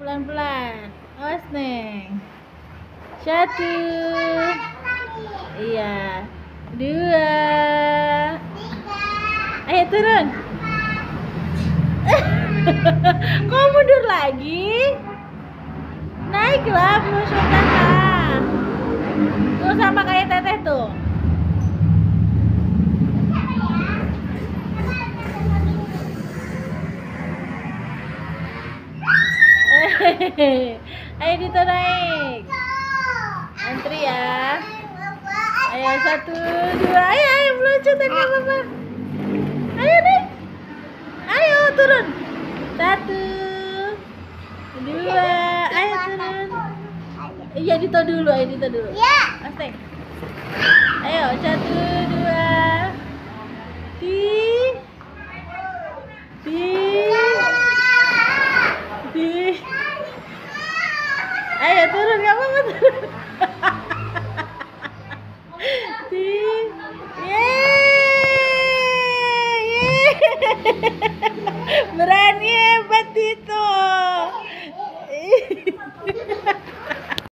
Pelan-pelan. Awas, Neng. 1. Iya. 2. Ayo turun. Kok mundur lagi? Naiklah, berusaha. Tuh sama kayak Teteh tuh. Ayo Dito naik. Antri ya. Ayo 1, 2. Ayo meluncur tadi Papa. Ayo nih. Ayo turun. 1, 2. Ayo turun. Iya Dito dulu, ayo Dito dulu. Iya. Pasti. Ayo 1, 2. Di. Ayo turun, gak apa-apa turun. Yeay. Berani ya.